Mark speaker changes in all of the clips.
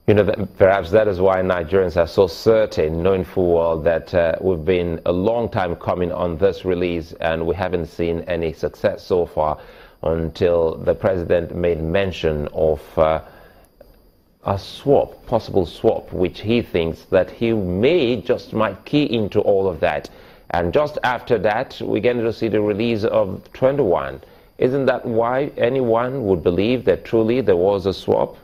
Speaker 1: You know, perhaps that is why Nigerians are so certain, knowing full well that we've been a long time coming on this release and we haven't seen any success so far until the president made mention of a swap, possible swap, which he thinks that he might key into all of that. And just after that, we're going to see the release of 21. Isn't that why anyone would believe that truly there was a swap?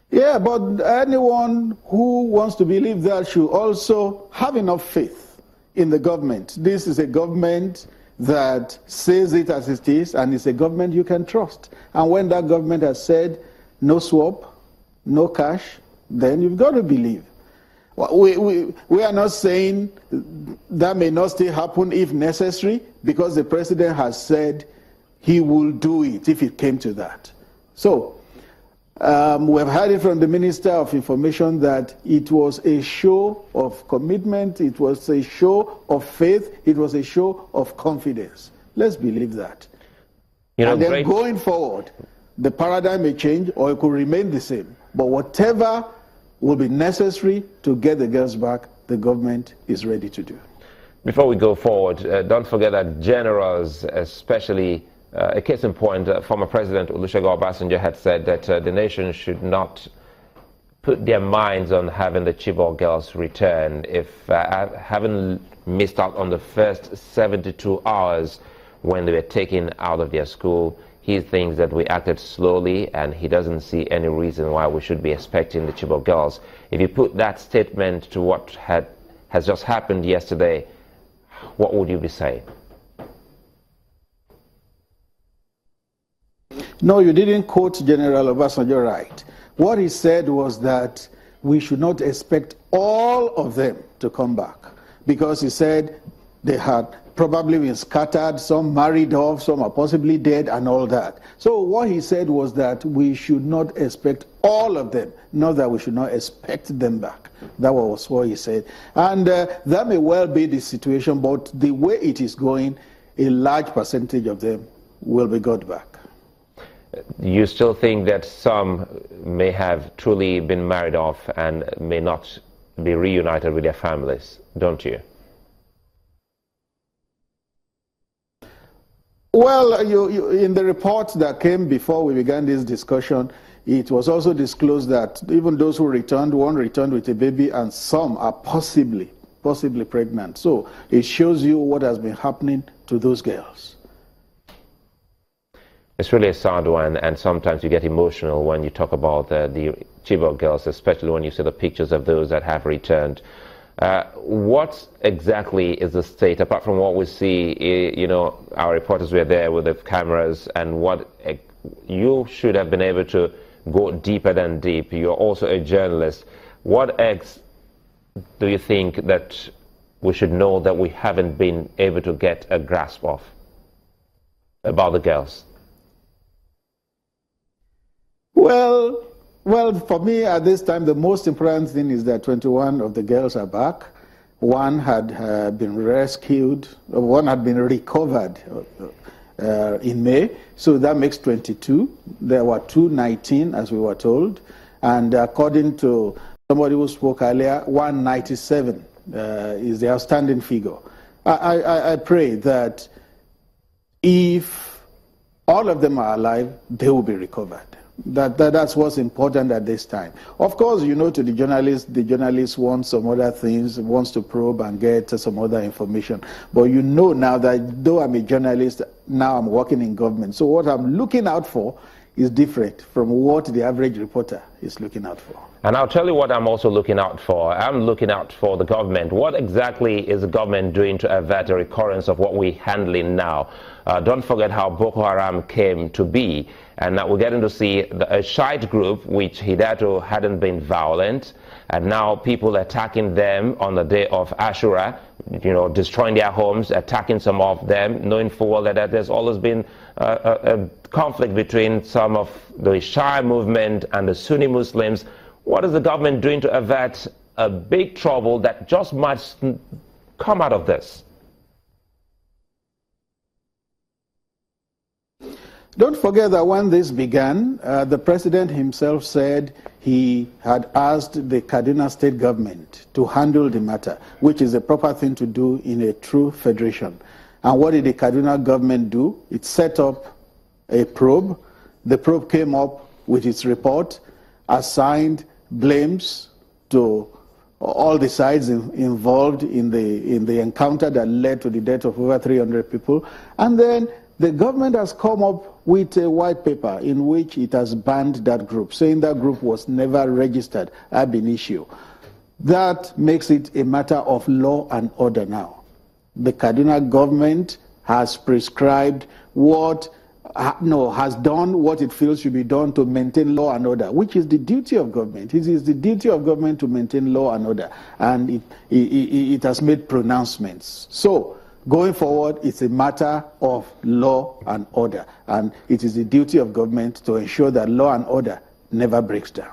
Speaker 2: Yeah, but anyone who wants to believe that should also have enough faith in the government. This is a government that says it as it is, and it's a government you can trust. And when that government has said no swap, no cash, then you've got to believe. We are not saying that may not still happen if necessary, because the president has said he will do it if it came to that. So, we have heard it from the Minister of Information that it was a show of commitment, it was a show of faith, it was a show of confidence. Let's believe that. You know, and then going forward, the paradigm may change or it could remain the same. But whatever will be necessary to get the girls back, the government is ready to do.
Speaker 1: Before we go forward, don't forget that generals, especially a case in point, former President Olusegun Obasanjo had said that the nation should not put their minds on having the Chibok girls return if having missed out on the first 72 hours when they were taken out of their school. He thinks that we acted slowly and he doesn't see any reason why we should be expecting the Chibok girls. If you put that statement to what has just happened yesterday, what would you be saying?
Speaker 2: No, you didn't quote General Obasanjo right. What he said was that we should not expect all of them to come back, because he said they had probably been scattered, some married off, some are possibly dead and all that. So what he said was that we should not expect all of them, not that we should not expect them back. That was what he said. And that may well be the situation, but the way it is going, a large percentage of them will be got back.
Speaker 1: You still think that some may have truly been married off and may not be reunited with their families, don't you?
Speaker 2: Well, in the report that came before we began this discussion, it was also disclosed that even those who returned, one returned with a baby and some are possibly pregnant. So it shows you what has been happening to those girls.
Speaker 1: It's really a sad one, and sometimes you get emotional when you talk about the Chibok girls, especially when you see the pictures of those that have returned. What exactly is the state, apart from what we see? You know, our reporters were there with the cameras, and what you should have been able to go deeper than deep. You're also a journalist. What do you think that we should know that we haven't been able to get a grasp of about the girls?
Speaker 2: Well, for me at this time, the most important thing is that 21 of the girls are back. One had been rescued, one had been recovered in May, so that makes 22. There were 219, as we were told, and according to somebody who spoke earlier, 197 is the outstanding figure. I pray that if all of them are alive, they will be recovered. That's what's important at this time. Of course, you know, to the journalist wants some other things, wants to probe and get some other information. But you know now that though I'm a journalist, now I'm working in government. So what I'm looking out for is different from what the average reporter is looking out for.
Speaker 1: And I'll tell you what I'm also looking out for. I'm looking out for the government. What exactly is the government doing to avert the recurrence of what we're handling now? Don't forget how Boko Haram came to be. And now we're getting to see a Shiite group, which hitherto hadn't been violent. And now people attacking them on the day of Ashura, you know, destroying their homes, attacking some of them, knowing full well that there's always been a conflict between some of the Shia movement and the Sunni Muslims. What is the government doing to avert a big trouble that just might come out of this?
Speaker 2: Don't forget that when this began, the president himself said he had asked the Kaduna state government to handle the matter, which is the proper thing to do in a true federation. And what did the Kaduna government do? It set up a probe. The probe came up with its report, assigned blames to all the sides involved in the encounter that led to the death of over 300 people. And then the government has come up with a white paper in which it has banned that group, saying that group was never registered ab initio. That makes it a matter of law and order now. The Kaduna government has prescribed has done what it feels should be done to maintain law and order, which is the duty of government. It is the duty of government to maintain law and order, and it has made pronouncements. So, going forward, it's a matter of law and order, and it is the duty of government to ensure that law and order never breaks down.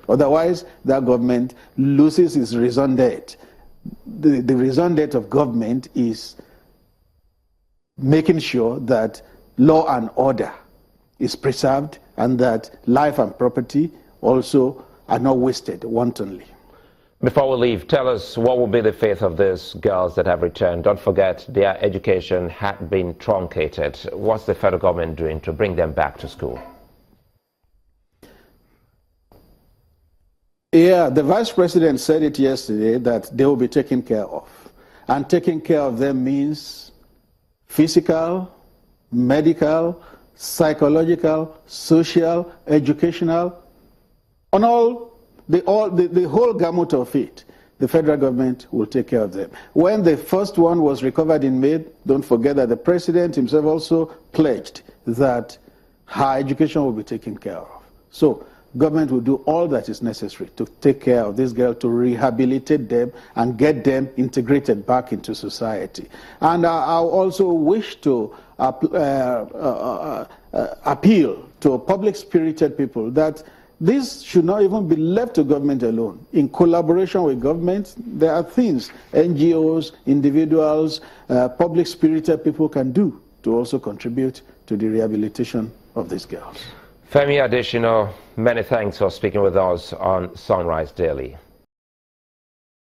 Speaker 2: Otherwise, that government loses its raison d'etre. The raison d'etre of government is making sure that law and order is preserved and that life and property also are not wasted wantonly.
Speaker 1: Before we leave, tell us what will be the fate of these girls that have returned. Don't forget, their education had been truncated. What's the federal government doing to bring them back to school?
Speaker 2: Yeah, the vice president said it yesterday that they will be taken care of. And taking care of them means physical, medical, psychological, social, educational, on the whole gamut of it. The federal government will take care of them. When the first one was recovered in May, don't forget that the president himself also pledged that her education will be taken care of. So, government will do all that is necessary to take care of this girl, to rehabilitate them and get them integrated back into society. And I also wish to appeal to public-spirited people that this should not even be left to government alone. In collaboration with government, there are things NGOs, individuals, public-spirited people can do to also contribute to the rehabilitation of these girls.
Speaker 1: Femi Adesina, many thanks for speaking with us on Sunrise Daily.